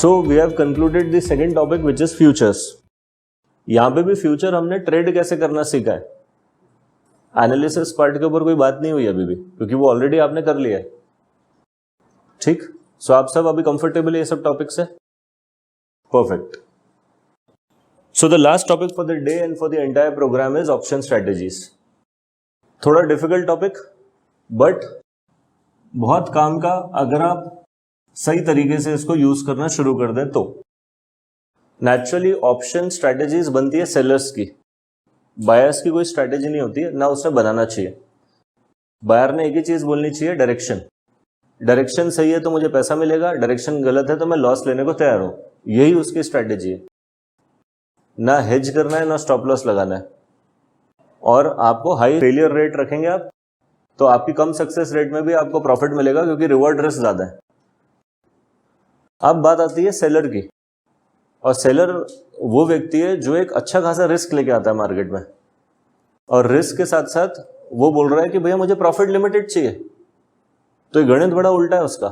So we have concluded the second topic which is futures. यहाँ पे भी future हमने ट्रेड कैसे करना सीखा है। एनालिसिस पार्ट के ऊपर कोई बात नहीं हुई अभी भी, क्योंकि वो ऑलरेडी आपने कर लिया है। ठीक, सो आप सब अभी कंफर्टेबल है ये सब टॉपिक से? Perfect. So the last topic for the day and for the entire program is option strategies. थोड़ा डिफिकल्ट टॉपिक, बट बहुत काम का अगर आप सही तरीके से इसको यूज करना शुरू कर दें तो। नेचुरली ऑप्शन स्ट्रेटेजीज बनती है सेलर्स की, बायर्स की कोई स्ट्रेटेजी नहीं होती है, ना उसने बनाना चाहिए। बायर ने एक ही चीज बोलनी चाहिए, डायरेक्शन। डायरेक्शन सही है तो मुझे पैसा मिलेगा, डायरेक्शन गलत है तो मैं लॉस लेने को तैयार हूं। यही उसकी स्ट्रेटेजी है। ना हेज करना है, ना स्टॉप लॉस लगाना है। और आपको हाई फेलियर रेट रखेंगे आप, तो आपकी कम सक्सेस रेट में भी आपको प्रॉफिट मिलेगा, क्योंकि रिवॉर्ड रिस्क ज्यादा है। अब बात आती है सेलर की। और सेलर वो व्यक्ति है जो एक अच्छा खासा रिस्क लेके आता है मार्केट में, और रिस्क के साथ साथ वो बोल रहा है कि भैया मुझे प्रॉफिट लिमिटेड चाहिए। तो ये गणित बड़ा उल्टा है उसका।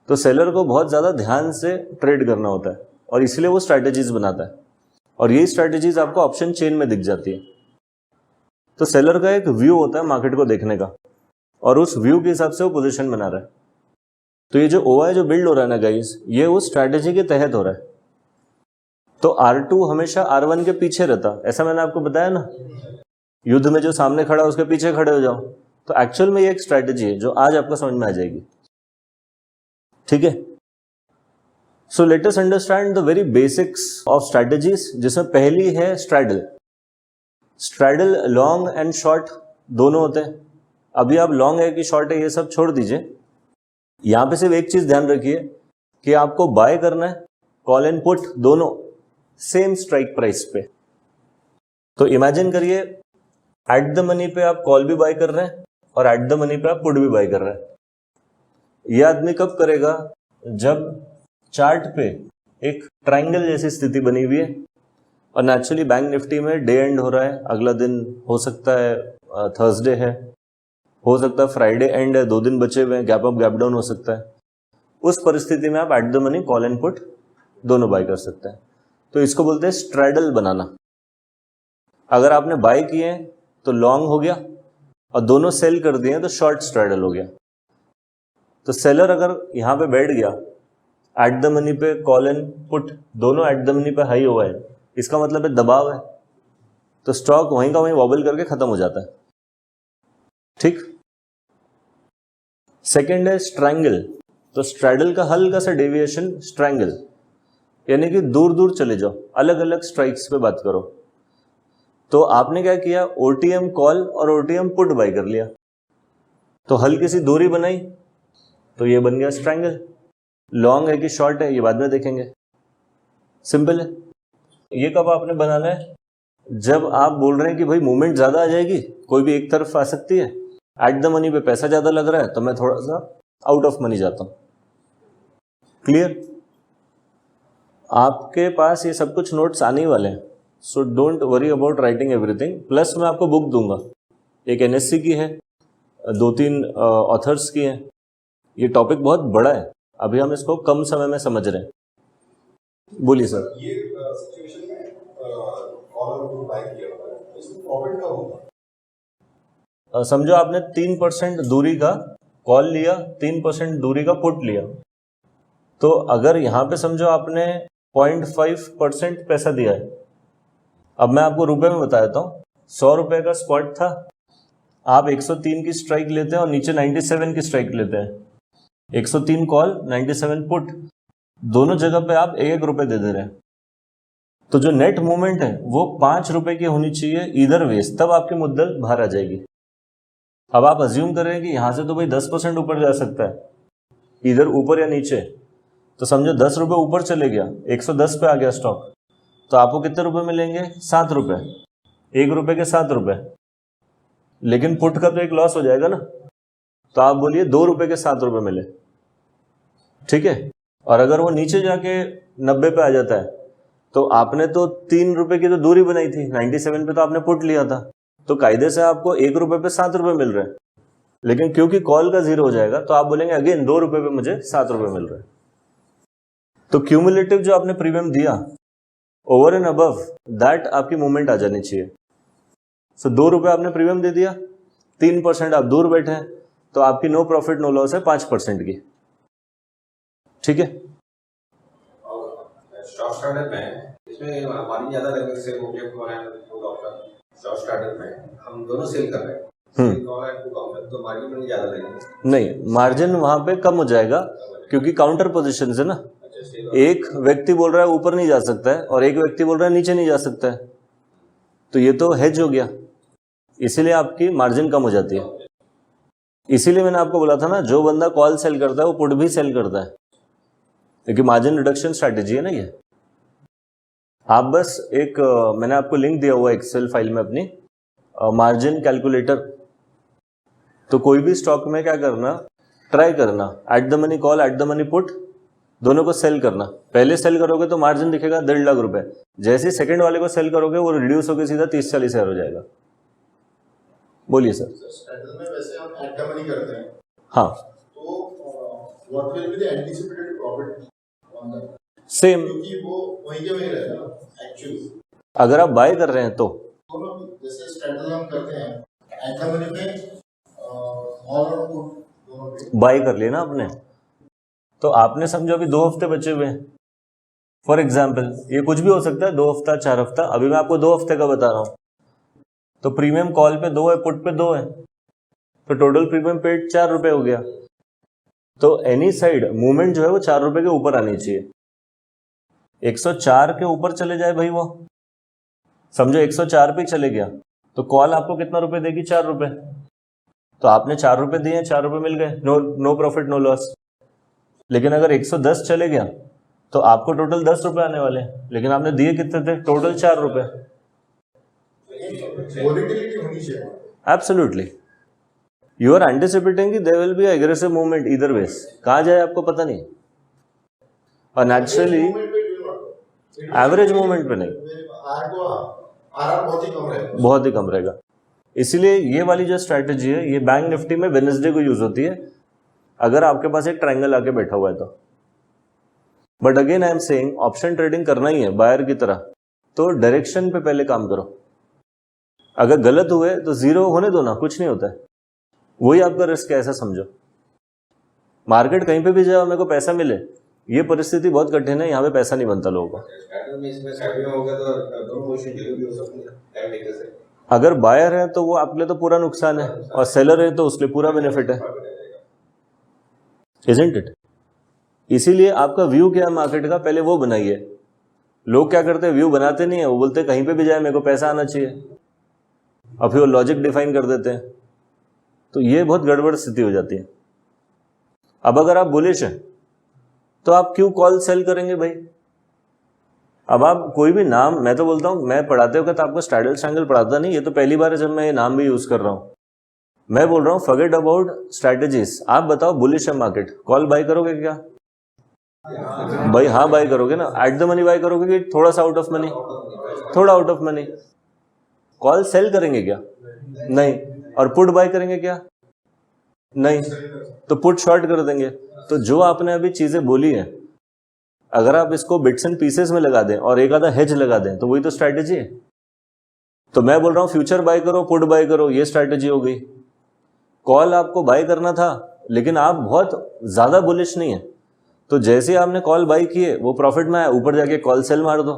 तो सेलर को बहुत ज्यादा ध्यान से ट्रेड करना होता है, और इसलिए वो स्ट्रैटेजीज बनाता है। और यही स्ट्रैटेजीज आपको ऑप्शन चेन में दिख जाती है। तो सेलर का एक व्यू होता है मार्केट को देखने का, और उस व्यू के हिसाब से वो पोजीशन बना रहा है। तो ये जो ओआई जो बिल्ड हो रहा है ना गाइस, ये उस स्ट्रैटेजी के तहत हो रहा है। तो R2 हमेशा R1 के पीछे रहता, ऐसा मैंने आपको बताया ना। युद्ध में जो सामने खड़ा है उसके पीछे खड़े हो जाओ। तो एक्चुअल में ये एक स्ट्रैटेजी है जो आज आपको समझ में आ जाएगी। ठीक है, so let us understand the very basics of strategies, जिसमें पहली है straddle. Straddle long and short दोनों होते हैं। अभी आप लॉन्ग है कि शॉर्ट है ये सब छोड़ दीजिए, यहां पे सिर्फ एक चीज ध्यान रखिए कि आपको बाय करना है कॉल एंड पुट दोनों सेम स्ट्राइक प्राइस पे। तो इमेजिन करिए एट द मनी पे आप कॉल भी बाय कर रहे हैं और एट द मनी पे आप पुट भी बाय कर रहे हैं। यह आदमी कब करेगा? जब चार्ट पे एक ट्रायंगल जैसी स्थिति बनी हुई है, और नेचुरली बैंक निफ्टी में डे एंड हो रहा है, अगला दिन हो सकता है थर्सडे है, हो सकता है फ्राइडे एंड है, 2 दिन बचे हुए हैं, गैप अप गैप डाउन हो सकता है। उस परिस्थिति में आप eight the money call and put दोनों बाय कर सकते हैं। तो इसको बोलते हैं स्ट्रैडल बनाना। अगर आपने बाय किए तो लॉन्ग हो गया, और दोनों सेल कर दिए तो शॉर्ट स्ट्रैडल हो गया। तो सेलर अगर यहां पे बैठ गया एट द मनी पे कॉल एंड पुट दोनों एट द मनी पे हाई हुआ है, इसका मतलब है दबाव है, तो स्टॉक वहीं का वहीं वॉबल करके खत्म हो जाता है। ठीक। सेकेंड है स्ट्रैंगल। तो स्ट्रैडल का हल्का सा डेविएशन स्ट्रैंगल, यानी कि दूर दूर चले जाओ, अलग अलग स्ट्राइक्स पे बात करो। तो आपने क्या किया? ओटीएम कॉल और ओटीएम पुट बाय कर लिया, तो हल्की सी दूरी बनाई, तो ये बन गया स्ट्रैंगल। लॉन्ग है कि शॉर्ट है ये बाद में देखेंगे, सिंपल है। ये कब आपने बनाना है? जब आप बोल रहे हैं कि भाई मूवमेंट ज्यादा आ जाएगी, कोई भी एक तरफ आ सकती है, एट द मनी पे पैसा ज्यादा लग रहा है, तो मैं थोड़ा सा आउट ऑफ मनी जाता हूं। क्लियर? आपके पास ये सब कुछ नोट्स आने वाले हैं, so don't worry about writing everything. Plus मैं आपको बुक दूंगा, एक एनएससी की है, 2-3 ऑथर्स की है। ये टॉपिक बहुत बड़ा है, अभी हम इसको कम समय में समझ रहे हैं। बोलिए सर। ये सिचुएशन में कॉल और पुट बाय किया होता है, तो इसमें प्रॉफिट कब होता है? समझो आपने 3% दूरी का कॉल लिया, 3% दूरी का पुट लिया। तो अगर यहां पे समझो आपने 0.5% पैसा दिया है, अब मैं आपको रुपए में बता देता हूं। 100 रुपए का स्पॉट था, आप 103 की स्ट्राइक लेते हैं और नीचे 97 की स्ट्राइक लेते हैं। 103 कॉल, 97 पुट, दोनों जगह पे आप 1 रुपए दे दे रहे हैं। तो जो नेट मूवमेंट है वो 5 रुपए की होनी चाहिए इधर वेज, तब आपकी मुद्दल बाहर आ जाएगी। अब आप अज्यूम कर रहे हैं कि यहां से तो भाई 10% ऊपर जा सकता है, इधर ऊपर या नीचे। तो समझो 10 रुपए ऊपर चले गया, 110 पे आ गया स्टॉक, तो आपको कितने रुपए मिलेंगे? 7 रुपए। 1 रुपए के 7 रुपए, लेकिन पुट का तो एक लॉस हो जाएगा ना, तो आप बोलिए 2 रुपए के 7 रुपए मिले। ठीक है। और अगर वो नीचे जाके 90 पे आ जाता है, तो आपने तो 3 रुपए की तो दूरी बनाई थी, 97 पे तो आपने पुट लिया था, तो कायदे से आपको 1 रुपए पे 7 रुपए मिल रहे हैं। लेकिन क्योंकि कॉल का 0 हो जाएगा, तो आप बोलेंगे अगेन 2 रुपए पे मुझे 7 रुपए मिल रहे हैं। तो क्यूमुलेटिव जो आपने प्रीमियम दिया ओवर एंड अबव दैट आपकी मूवमेंट आ जानी चाहिए। सो 2 रुपए आपने प्रीमियम दे दिया, 3% आप दूर बैठे हैं, तो आपकी नो प्रॉफिट नो लॉस है 5% की। ठीक है, और शॉर्ट स्टार्टर में इसमें हमारी ज्यादा लगने से हो गया call and put option. Short starter में हम दोनों सेल कर रहे हैं, कॉल एंड पुट ऑप्शन, तो मार्जिन में ज्यादा लगेगी। नहीं, मार्जिन वहां पे कम हो जाएगा क्योंकि काउंटर पोजीशन है ना। एक व्यक्ति बोल रहा है ऊपर नहीं जा सकता है और एक व्यक्ति बोल रहा है नीचे नहीं जा सकता है, तो ये तो हेज हो गया, इसीलिए आपकी मार्जिन कम हो जाती है। इसीलिए मैंने आपको बोला था ना, जो बंदा कॉल सेल करता है वो पुट भी सेल करता है, क्योंकि मार्जिन रिडक्शन स्ट्रैटेजी है ना ये। आप बस एक मैंने आपको लिंक दिया हुआ एक्सेल फाइल में अपनी, मार्जिन कैलकुलेटर। तो कोई भी स्टॉक में क्या करना, ट्राई करना eight the money call at the money put दोनों को सेल करना। पहले सेल करोगे तो मार्जिन दिखेगा 1.5 लाख रुपए, जैसे सेकंड वाले को सेल करोगे वो रिड्यूस होकर सीधा 30-40 हज़ार हो जाएगा। बोलिए सर। स्टार्टर में वैसे हम एट द मनी करते हैं, हाँ, तो what will be the anticipated profit on that? Same, क्योंकि वो वहीं के वहीं रहेगा ना एक्चुअली। अगर आप बाय कर रहे हैं तो दोनों जैसे स्टार्टर हम करते हैं एट द मनी में ऑल और पुट दोनों पे बाय कर लिया ना आपने, तो आपने समझो अभी 2 हफ्ते बचे हुए हैं फॉर एग्जाम्पल, ये कुछ भी हो सकता है, 2 हफ्ता 4 हफ्ता, अभी मैं आपको 2 हफ्ते का बता रहा हूं। तो प्रीमियम कॉल पे 2 है, पुट पे 2 है, तो टोटल प्रीमियम पेड 4 रुपए हो गया। तो एनी साइड मूवमेंट जो है वो 4 रुपए के ऊपर आनी चाहिए। 104 के ऊपर चले जाए भाई, वो समझो 104 पे चले गया तो कॉल आपको कितना रुपए देगी, 4 रुपए। तो आपने 4 रुपए दिए, 4 रुपए मिल गए, नो प्रॉफिट नो लॉस। लेकिन अगर 110 चले गया तो आपको टोटल 10 रुपए आने वाले हैं, लेकिन आपने दिए कितने थे, टोटल 4 रुपए। वोलेटिलिटी होनी चाहिए। एब्सोल्युटली, यू आर एंटिसिपेटिंग कि there will be aggressive movement either ways, कहाँ जाए आपको पता नहीं। और नेचुरली एवरेज मूवमेंट पे नहीं, आर बहुत ही कम रहेगा, बहुत ही कम रहेगा। इसीलिए ये वाली जो स्ट्रैटेजी है ये बैंक निफ्टी में वेडनेसडे को यूज होती है, अगर आपके पास एक ट्रायंगल आके बैठा हुआ है तो। But again I am saying, option trading करना ही है बायर की तरह, तो डायरेक्शन पे पहले काम करो। अगर गलत हुए तो जीरो होने दो ना, कुछ नहीं होता है, वही आपका रिस्क है, ऐसा समझो। मार्केट कहीं पे भी जाए मेरे को पैसा मिले, ये परिस्थिति बहुत कठिन है, यहाँ पे पैसा नहीं बनता लोगों का। स्टार्टर में इसमें साइड में होगा तो दोनों पोजीशन के लिए भी हो सकती है टाइम लेकर से। अगर बायर है तो वो आपके लिए तो पूरा नुकसान है, और सेलर है तो उसके लिए पूरा बेनिफिट है, इजंट इट? इसीलिए आपका व्यू क्या है मार्केट का, पहले वो बनाइए। लोग क्या करते हैं, व्यू बनाते नहीं है, वो बोलते हैं कहीं पे भी जाए मेरे को पैसा आना चाहिए, और फिर वो लॉजिक डिफाइन कर देते हैं, तो ये बहुत गड़बड़ स्थिति हो जाती है। अब अगर आप बुलिश हैं तो आप क्यों कॉल सेल करेंगे भाई? अब आप कोई भी नाम, मैं तो बोलता हूं, मैं पढ़ाते वक्त आपको स्ट्रैडल स्ट्रैंगल पढ़ाता नहीं, ये तो पहली बार है जब मैं ये नाम भी यूज कर रहा हूं। मैं बोल रहा हूं फॉरगेट अबाउट स्ट्रैटेजीज, आप बताओ बुलिश है मार्केट, कॉल बाय करोगे क्या भाई? हाँ बाय करोगे ना, एट द मनी बाय करोगे कि थोड़ा सा आउट ऑफ मनी? थोड़ा out of money. Call sell करेंगे क्या? नहीं। और पुट बाय करेंगे क्या? नहीं। तो पुट शॉर्ट कर देंगे। तो जो आपने अभी चीजें बोली है, अगर आप इसको बिट्स एंड पीसेस में लगा दें और एक आधा हेज लगा दें तो वही तो स्ट्रैटेजी है। तो मैं बोल रहा हूं फ्यूचर बाय करो, पुट बाय करो, ये स्ट्रैटेजी हो गई। कॉल आपको बाय करना था लेकिन आप बहुत ज्यादा बुलिश नहीं है, तो जैसे आपने कॉल बाय किए वो प्रॉफिट में आया, ऊपर जाके कॉल सेल मार दो।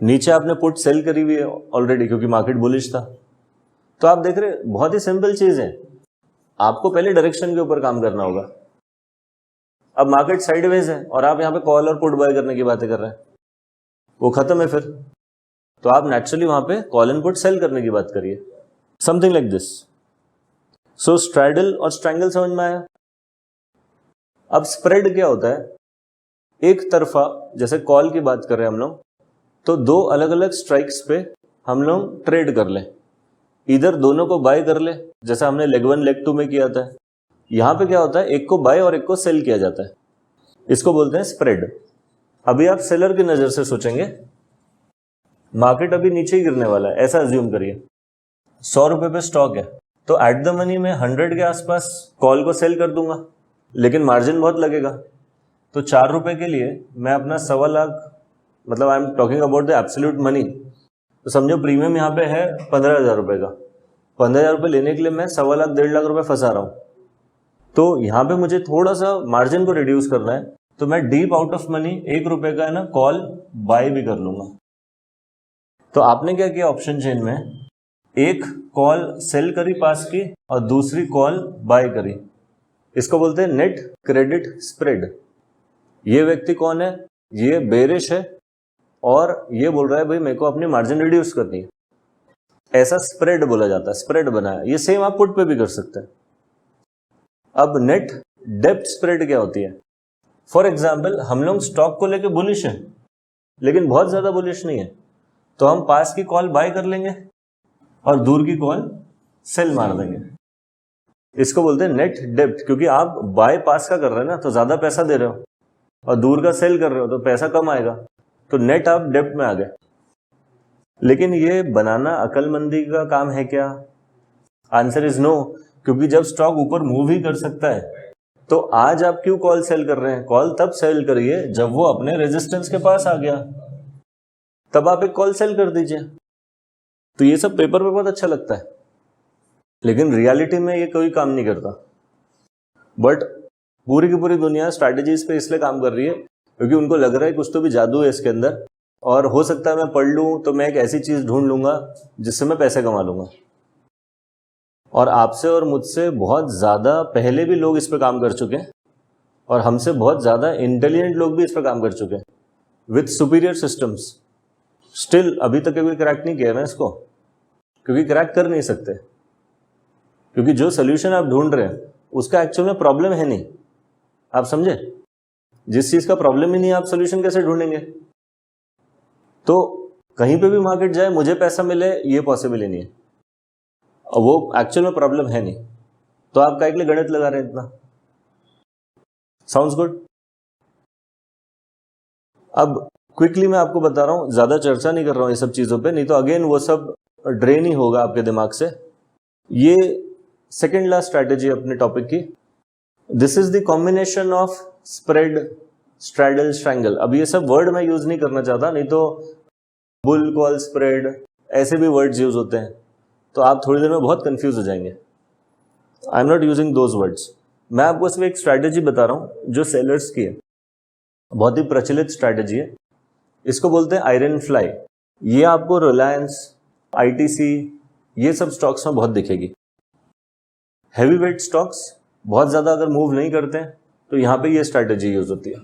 नीचे आपने पुट सेल करी हुई है ऑलरेडी क्योंकि मार्केट बुलिश था। तो आप देख रहे, बहुत ही सिंपल चीज है, आपको पहले डायरेक्शन के ऊपर काम करना होगा। अब मार्केट साइडवेज है और आप यहाँ पे कॉल और पुट बाय करने की बातें कर रहे हैं, वो खत्म है फिर। तो आप नेचुरली वहां पे कॉल एंड पुट सेल करने की बात करिए, something like this. So straddle और स्ट्रैंगल समझ में आया। अब स्प्रेड क्या होता है? एक तरफा, जैसे कॉल की बात कर रहे हैं हम लोग, तो 2 अलग अलग स्ट्राइक्स पे हम लोग ट्रेड कर लें, इधर दोनों को बाय कर ले, जैसा हमने लेग 1 लेग 2 में किया था। यहां पे क्या होता है, एक को बाय और एक को सेल किया जाता है, इसको बोलते हैं स्प्रेड। अभी आप सेलर की नजर से सोचेंगे, मार्केट अभी नीचे ही गिरने वाला है, ऐसा अज्यूम करिए। 100 रुपए पे स्टॉक है, तो एट द मनी में 100 के आसपास कॉल को सेल कर दूंगा, लेकिन मार्जिन बहुत लगेगा, तो 4 रुपए के लिए मैं अपना 1.25 लाख, मतलब I am talking about the absolute money, तो समझो प्रीमियम यहाँ पे है 15,000 रुपए का। 15,000 रुपये लेने के लिए मैं 1.25 लाख 1.5 लाख रुपए फंसा रहा हूँ। तो यहाँ पे मुझे थोड़ा सा मार्जिन को रिड्यूस करना है, तो मैं डीप आउट ऑफ मनी 1 रुपए का है ना कॉल बाय भी कर लूंगा। तो आपने क्या किया ऑप्शन चेन में, एक कॉल सेल करी पास की और दूसरी कॉल बाय करी। इसको बोलते हैं नेट क्रेडिट स्प्रेड। ये व्यक्ति कौन है, ये बेरिश है और ये बोल रहा है भाई मेरे को अपनी मार्जिन रिड्यूस करनी है। ऐसा स्प्रेड बोला जाता है, स्प्रेड बनाया। ये सेम आप पुट पे भी कर सकते हैं। अब नेट डेप्थ स्प्रेड क्या होती है? फॉर एग्जाम्पल हम लोग स्टॉक को लेके बुलिश हैं लेकिन बहुत ज्यादा बुलिश नहीं है, तो हम पास की कॉल बाय कर लेंगे और दूर की कॉल सेल मार देंगे। इसको बोलते हैं नेट डेप्थ, क्योंकि आप बाय पास का कर रहे हैं ना तो ज्यादा पैसा दे रहे हो और दूर का सेल कर रहे हो तो पैसा कम आएगा, तो नेट आप डेप्थ में आ गए। लेकिन ये बनाना अकलमंदी का काम है क्या? आंसर इज नो, क्योंकि जब स्टॉक ऊपर मूव ही कर सकता है तो आज आप क्यों कॉल सेल कर रहे हैं? कॉल तब सेल करिए जब वो अपने रेजिस्टेंस के पास आ गया, तब आप एक कॉल सेल कर दीजिए। तो ये सब पेपर पे बहुत अच्छा लगता है लेकिन रियलिटी में ये कोई काम नहीं करता। बट पूरी की पूरी दुनिया स्ट्रैटेजीज पे इसलिए काम कर रही है क्योंकि उनको लग रहा है कुछ तो भी जादू है इसके अंदर, और हो सकता है मैं पढ़ लूं तो मैं एक ऐसी चीज ढूंढ लूंगा जिससे मैं पैसे कमा लूंगा। और आपसे और मुझसे बहुत ज्यादा पहले भी लोग इस पे काम कर चुके हैं और हमसे बहुत ज्यादा इंटेलिजेंट लोग भी इस पे काम कर चुके हैं विथ सुपीरियर सिस्टम्स। स्टिल अभी तक कोई क्रैक नहीं किया ना इसको, क्योंकि क्रैक कर नहीं सकते, क्योंकि जो सोल्यूशन आप ढूंढ रहे हैं उसका एक्चुअल में प्रॉब्लम है नहीं। आप समझे? जिस चीज का प्रॉब्लम ही नहीं आप सोल्यूशन कैसे ढूंढेंगे? तो कहीं पे भी मार्केट जाए मुझे पैसा मिले ये पॉसिबल ही नहीं है, और वो एक्चुअल में प्रॉब्लम है नहीं, तो आप काहे के लिए गणित लगा रहे हैं इतना? Sounds good? अब क्विकली मैं आपको बता रहा हूं, ज्यादा चर्चा नहीं कर रहा हूं ये सब चीजों पे, नहीं तो अगेन वो सब ड्रेन ही होगा आपके दिमाग से। ये सेकेंड लास्ट स्ट्रैटेजी अपने टॉपिक की, this is the combination of spread straddle strangle. अब ये सब वर्ड मैं यूज नहीं करना चाहता, नहीं तो बुल कॉल स्प्रेड ऐसे भी वर्ड्स यूज होते हैं तो आप थोड़ी देर में बहुत कंफ्यूज हो जाएंगे। I am not using those words. मैं आपको सिर्फ एक स्ट्रैटेजी बता रहा हूं जो सेलर्स की है, बहुत ही प्रचलित स्ट्रैटेजी है। इसको बोलते हैं आयरन फ्लाई। ये आपको रिलायंस, आईटीसी, ये सब स्टॉक्स में बहुत दिखेगी। हैवी वेट स्टॉक्स बहुत ज्यादा अगर मूव नहीं करते हैं तो यहां पे ये स्ट्रैटेजी यूज होती है।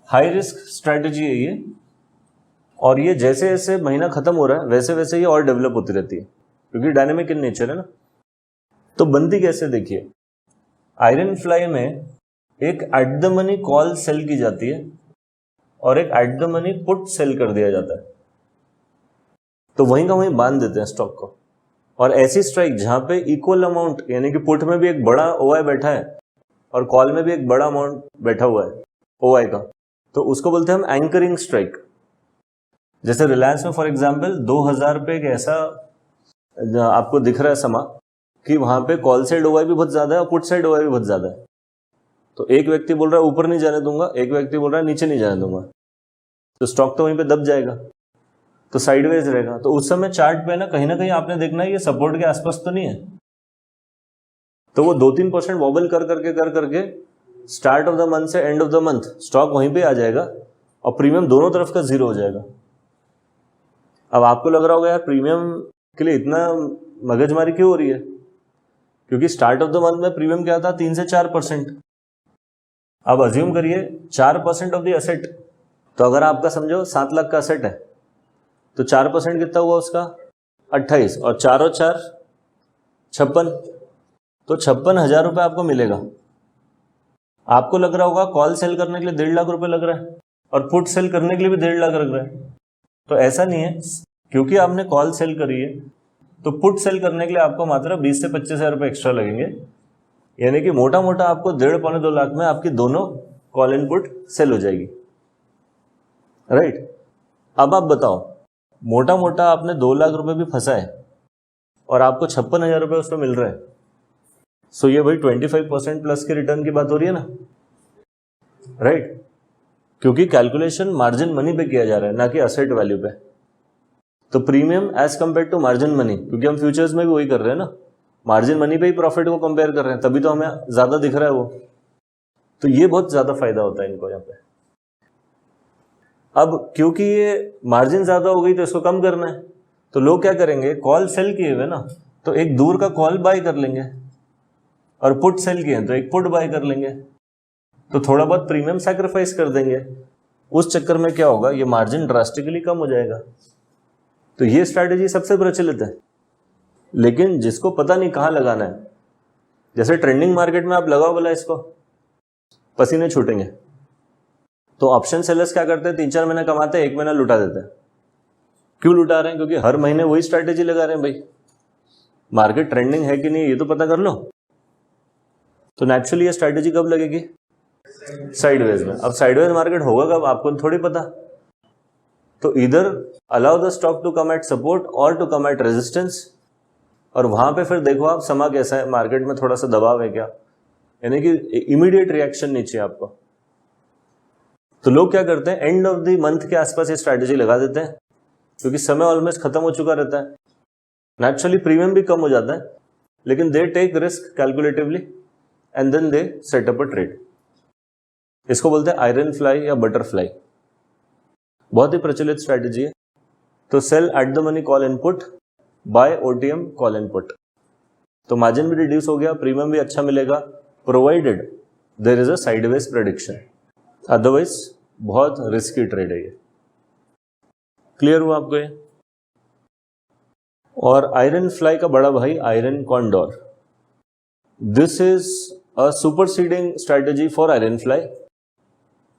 हाई रिस्क स्ट्रैटेजी है ये, और ये जैसे जैसे महीना खत्म हो रहा है वैसे वैसे ये और डेवलप होती रहती है क्योंकि डायनेमिक इन नेचर है ना। तो बनती कैसे देखिए, आयरन फ्लाई में एक eight the money call sell की जाती है और एक eight the money put sell कर दिया जाता है, तो वहीं का वहीं बांध देते हैं स्टॉक को। और ऐसी स्ट्राइक जहां पे इक्वल अमाउंट, यानी कि पुट में भी एक बड़ा ओआई बैठा है और कॉल में भी एक बड़ा अमाउंट बैठा हुआ है ओआई का, तो उसको बोलते हैं हम एंकरिंग स्ट्राइक। जैसे रिलायंस में फॉर एग्जांपल 2000 पे एक ऐसा आपको दिख रहा है समा कि वहां पे कॉल साइड ओआई भी बहुत ज्यादा है और पुट साइड ओआई भी बहुत ज्यादा है। तो एक व्यक्ति बोल रहा है ऊपर नहीं जाने दूंगा, एक व्यक्ति बोल रहा है नीचे नहीं जाने दूंगा, तो स्टॉक तो वहीं पे दब जाएगा, तो साइडवेज रहेगा। तो उस समय चार्ट पे ना कहीं आपने देखना है ये सपोर्ट के आसपास तो नहीं है, तो वो 2-3% वॉबल कर करके स्टार्ट ऑफ द मंथ से end of the month stock वहीं पे आ जाएगा और प्रीमियम दोनों तरफ का जीरो हो जाएगा। अब आपको लग रहा होगा यार प्रीमियम के लिए इतना मगजमारी क्यों हो रही है, क्योंकि स्टार्ट ऑफ द मंथ में प्रीमियम क्या था 3 से 4%। अब अज्यूम करिए 4% ऑफ द एसेट, तो अगर आपका समझो 7 लाख का एसेट है तो 4% कितना हुआ उसका 28, और 4 और 4 56, तो 56,000 रुपये आपको मिलेगा। आपको लग रहा होगा कॉल सेल करने के लिए 1.5 लाख रुपए लग रहा है और पुट सेल करने के लिए भी 1.5 लाख लग रहा है, तो ऐसा नहीं है। क्योंकि आपने कॉल सेल करी है तो पुट सेल करने के लिए आपको मात्र 20 से 25,000 रुपये एक्स्ट्रा लगेंगे, यानी कि मोटा मोटा आपको 1.5-2 लाख में आपकी दोनों कॉल एंड पुट सेल हो जाएगी, राइट। अब आप बताओ, मोटा मोटा आपने 2 लाख रुपए भी फंसाए और आपको 56,000 रुपये उसमें मिल रहा है, सो ये भाई 25% प्लस के रिटर्न की बात हो रही है ना। राइट, क्योंकि कैलकुलेशन मार्जिन मनी पे किया जा रहा है ना कि असेट वैल्यू पे। तो premium as compare to margin money, क्योंकि हम फ्यूचर्स में भी वही कर रहे हैं ना, मार्जिन मनी पे ही प्रॉफिट को कंपेयर कर रहे हैं, तभी तो हमें ज्यादा दिख रहा है वो। तो ये बहुत ज्यादा फायदा होता है इनको यहाँ पे। अब क्योंकि ये मार्जिन ज्यादा हो गई तो इसको कम करना है, तो लोग क्या करेंगे, कॉल सेल किए हुए ना तो एक दूर का कॉल बाय कर लेंगे, और पुट सेल किए तो एक पुट बाय कर लेंगे, तो थोड़ा बहुत प्रीमियम सैक्रिफाइस कर देंगे। उस चक्कर में क्या होगा, ये मार्जिन ड्रास्टिकली कम हो जाएगा। तो ये स्ट्रैटेजी सबसे प्रचलित है, लेकिन जिसको पता नहीं कहाँ लगाना है, जैसे ट्रेंडिंग मार्केट में आप लगाओ बोला इसको, पसीने छूटेंगे। तो ऑप्शन सेलर्स क्या करते हैं, 3-4 महीने कमाते हैं, 1 महीना लुटा देते हैं। क्यों लुटा रहे हैं, क्योंकि हर महीने वही स्ट्रैटेजी लगा रहे हैं भाई। मार्केट ट्रेंडिंग है कि नहीं ये तो पता कर लो। तो नेचुरली ये स्ट्रैटेजी कब लगेगी, साइडवेज में। अब साइडवेज मार्केट होगा कब, आपको थोड़ी पता। तो इधर allow the stock to come at support और टू कम एट रेजिस्टेंस, और वहां पे फिर देखो आप समा कैसा है, मार्केट में थोड़ा सा दबाव है क्या, यानी कि इमीडिएट रिएक्शन नहीं चाहिए आपको। तो लोग क्या करते हैं, एंड ऑफ द मंथ के आसपास ये स्ट्रैटेजी लगा देते हैं, क्योंकि समय ऑलमोस्ट खत्म हो चुका रहता है। नेचुरली प्रीमियम भी कम हो जाता है, लेकिन they take risk calculatively and then they set up a trade. इसको बोलते हैं आयरन फ्लाई या बटरफ्लाई, बहुत ही प्रचलित स्ट्रैटेजी है। तो sell at the money call input, buy OTM call input. तो मार्जिन भी रिड्यूस हो गया, प्रीमियम भी अच्छा मिलेगा, provided there is a sideways prediction. Otherwise बहुत रिस्की ट्रेड है ये। क्लियर हुआ आपको ये? और आयरन फ्लाई का बड़ा भाई iron condor, this is a superseding strategy for iron fly.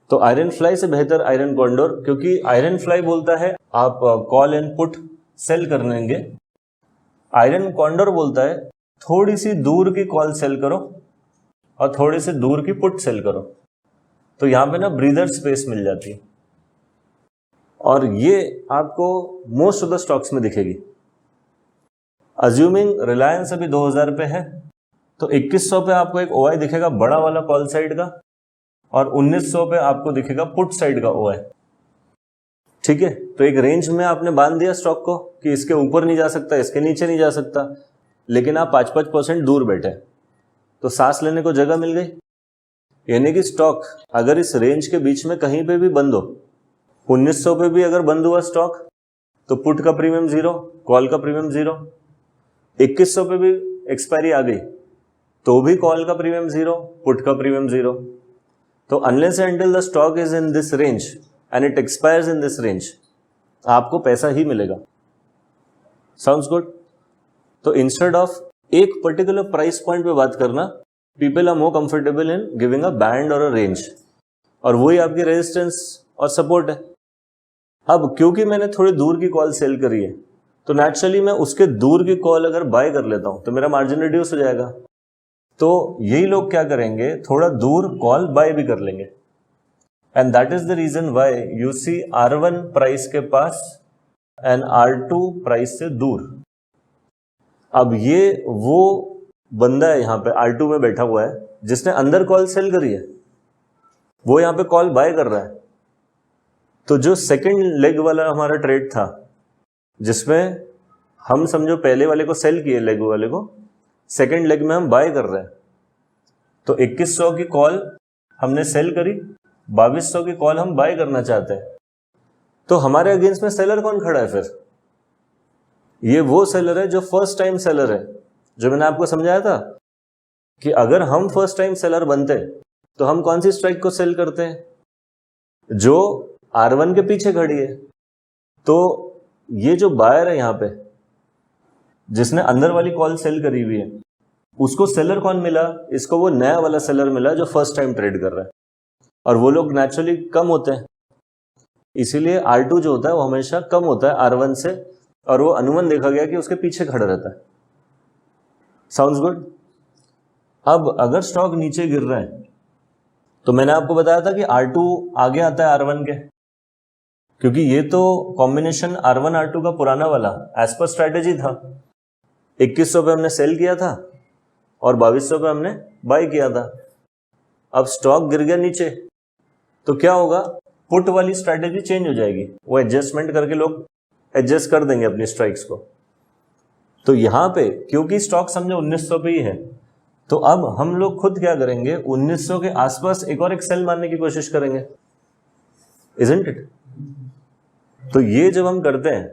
तो आयरन फ्लाई से बेहतर आयरन कॉन्डोर, क्योंकि आयरन फ्लाई बोलता है आप कॉल एंड पुट सेल कर लेंगे, आयरन कॉन्डोर बोलता है थोड़ी सी दूर की कॉल सेल करो और थोड़ी सी दूर की पुट सेल करो। तो यहां पे ना ब्रीदर स्पेस मिल जाती है, और ये आपको मोस्ट ऑफ द स्टॉक्स में दिखेगी। अज्यूमिंग रिलायंस अभी 2000 पे है, तो 2100 पे आपको एक ओआई दिखेगा बड़ा वाला कॉल साइड का, और 1900 पे आपको दिखेगा पुट साइड का ओआई। ठीक है, तो एक रेंज में आपने बांध दिया स्टॉक को कि इसके ऊपर नहीं जा सकता, इसके नीचे नहीं जा सकता, लेकिन आप 5-5% दूर बैठे, तो सांस लेने को जगह मिल गई। यानी कि स्टॉक अगर इस रेंज के बीच में कहीं पे भी बंद हो, 1900 पे भी अगर बंद हुआ स्टॉक, तो पुट का प्रीमियम 0, कॉल का प्रीमियम 0। 2100 पे भी एक्सपायरी आ गई, तो भी कॉल का प्रीमियम 0, पुट का प्रीमियम 0। तो unless and until the stock is in this range and it expires in this range, आपको पैसा ही मिलेगा। Sounds good? तो इंस्टेड ऑफ एक पर्टिकुलर प्राइस पॉइंट पे बात करना, people are more comfortable in giving a band और अ रेंज, और वही आपकी रेजिस्टेंस और सपोर्ट है। अब क्योंकि मैंने थोड़ी दूर की कॉल सेल करी है, तो नेचुरली मैं उसके दूर की कॉल अगर बाय कर लेता हूं तो मेरा मार्जिन रिड्यूस हो जाएगा। तो यही लोग क्या करेंगे, थोड़ा दूर कॉल बाय भी कर लेंगे, and that is the reason why you see R1 price के पास एंड R2 प्राइस से दूर। अब ये वो बंदा है यहाँ पे R2 में बैठा हुआ है जिसने अंदर कॉल सेल करी है, वो यहाँ पे कॉल बाय कर रहा है। तो जो सेकंड लेग वाला हमारा ट्रेड था, जिसमें हम समझो पहले वाले को सेल किए, लेग वाले को, सेकंड लेग में हम बाय कर रहे हैं। तो 2100 की कॉल हमने सेल करी, 2200 की कॉल हम बाय करना चाहते हैं। तो हमारे अगेंस्ट में सेलर कौन खड़ा है फिर? ये वो सेलर है जो फर्स्ट टाइम सेलर है, जो मैंने आपको समझाया था कि अगर हम फर्स्ट टाइम सेलर बनते तो हम कौन सी स्ट्राइक को सेल करते हैं, जो R1 के पीछे खड़ी है। तो ये जो बायर है यहाँ पे, जिसने अंदर वाली कॉल सेल करी हुई है, उसको सेलर कौन मिला? इसको वो नया वाला सेलर मिला जो फर्स्ट टाइम ट्रेड कर रहा है, और वो लोग नेचुरली कम होते हैं, इसीलिए R2 जो होता है वो हमेशा कम होता है R1 से, और वो अनुमान देखा गया कि उसके पीछे खड़ा रहता है। Sounds good? अब अगर स्टॉक नीचे गिर रहा है, तो मैंने आपको बताया था कि R2 आगे आता है R1 के, क्योंकि ये तो कॉम्बिनेशन R1 R2 का पुराना वाला एज पर स्ट्रैटेजी था। 2100 पे हमने सेल किया था और 2200 पे हमने बाय किया था। अब स्टॉक गिर गया नीचे, तो क्या होगा, पुट वाली स्ट्रैटेजी चेंज हो जाएगी, वो एडजस्टमेंट करके लोग एडजस्ट कर देंगे अपनी स्ट्राइक्स को। तो यहां पे क्योंकि स्टॉक समझो 1900 पे ही है, तो अब हम लोग खुद क्या करेंगे, 1900 के आसपास एक और एक सेल मारने की कोशिश करेंगे, इजंट इट? तो ये जब हम करते हैं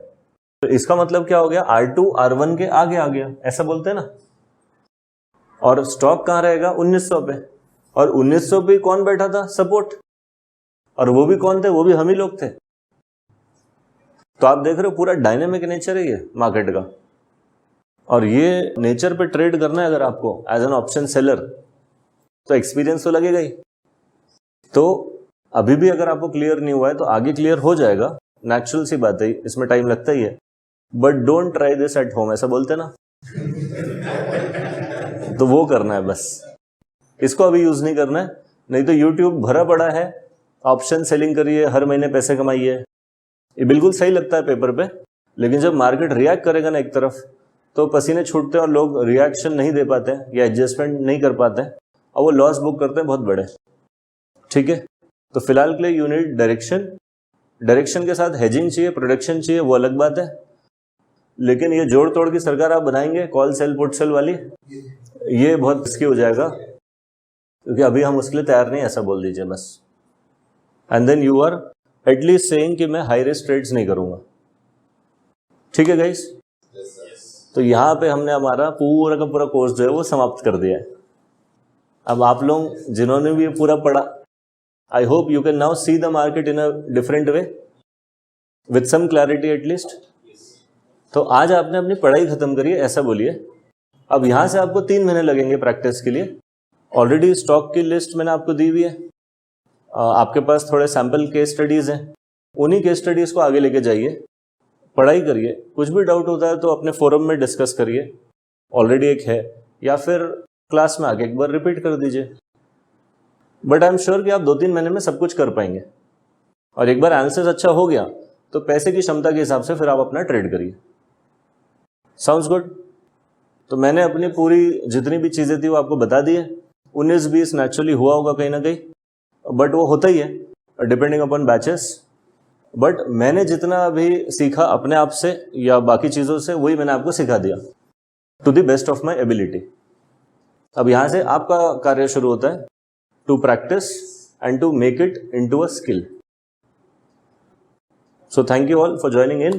तो इसका मतलब क्या हो गया, R2 R1 के आगे आ गया, ऐसा बोलते हैं ना। और स्टॉक कहां रहेगा, 1900 पे, और 1900 पे कौन बैठा था, सपोर्ट, और वो भी कौन थे, वो भी हम ही लोग थे। तो आप देख रहे हो पूरा डायनेमिक नेचर है ये मार्केट का, और ये नेचर पे ट्रेड करना है अगर आपको एज एन ऑप्शन सेलर, तो एक्सपीरियंस तो लगेगा ही। तो अभी भी अगर आपको क्लियर नहीं हुआ है तो आगे क्लियर हो जाएगा, नेचुरल सी बात है, इसमें टाइम लगता ही है। But don't try this at home, ऐसा बोलते हैं ना। तो वो करना है बस, इसको अभी यूज नहीं करना है, नहीं तो यूट्यूब भरा पड़ा है, ऑप्शन सेलिंग करिए, हर महीने पैसे कमाइए, ये बिल्कुल सही लगता है पेपर पे, लेकिन जब मार्केट रिएक्ट करेगा ना एक तरफ, तो पसीने छूटते हैं और लोग रिएक्शन नहीं दे पाते हैं या एडजस्टमेंट नहीं कर पाते हैं, और वो लॉस बुक करते हैं बहुत बड़े। ठीक है, तो फिलहाल के लिए यूनिट डायरेक्शन के साथ हेजिंग चाहिए, प्रोडक्शन चाहिए, वो अलग बात है। लेकिन ये जोड़ तोड़ की सरकार आप बनाएंगे कॉल सेल पुट सेल वाली, ये बहुत रिस्की हो जाएगा, क्योंकि अभी हम उसके लिए तैयार नहीं, ऐसा बोल दीजिए बस। And then you are at least saying कि मैं हाई रिस्क ट्रेड्स नहीं करूंगा। ठीक है गाइस, तो यहाँ पे हमने हमारा पूरा का पूरा कोर्स जो है वो समाप्त कर दिया है। अब आप लोग जिन्होंने भी ये पूरा पढ़ा, I hope you can now see the market in a different way with some clarity at least. तो आज आपने अपनी पढ़ाई खत्म करी है, ऐसा बोलिए। अब यहाँ से आपको 3 महीने लगेंगे प्रैक्टिस के लिए। ऑलरेडी स्टॉक की लिस्ट मैंने आपको दी हुई है, आपके पास थोड़े सैम्पल केस स्टडीज हैं, उन्हीं केस स्टडीज को आगे लेके जाइए, पढ़ाई करिए। कुछ भी डाउट होता है तो अपने फोरम में डिस्कस करिए, ऑलरेडी एक है, या फिर क्लास में आके एक बार रिपीट कर दीजिए। बट आई एम श्योर कि आप 2-3 महीने में सब कुछ कर पाएंगे, और एक बार एनालिसिस अच्छा हो गया तो पैसे की क्षमता के हिसाब से फिर आप अपना ट्रेड करिए। Sounds good? तो मैंने अपनी पूरी जितनी भी चीज़ें थी वो आपको बता दी है। 19-20 नेचुरली हुआ होगा कहीं ना कहीं, बट वो होता ही है डिपेंडिंग अपॉन बैचेस। बट मैंने जितना अभी सीखा अपने आप से या बाकी चीज़ों से, वही मैंने आपको सिखा दिया to the best of my ability. अब यहाँ से आपका कार्य शुरू होता है, to practice and to make it into a skill. So thank you all for joining in.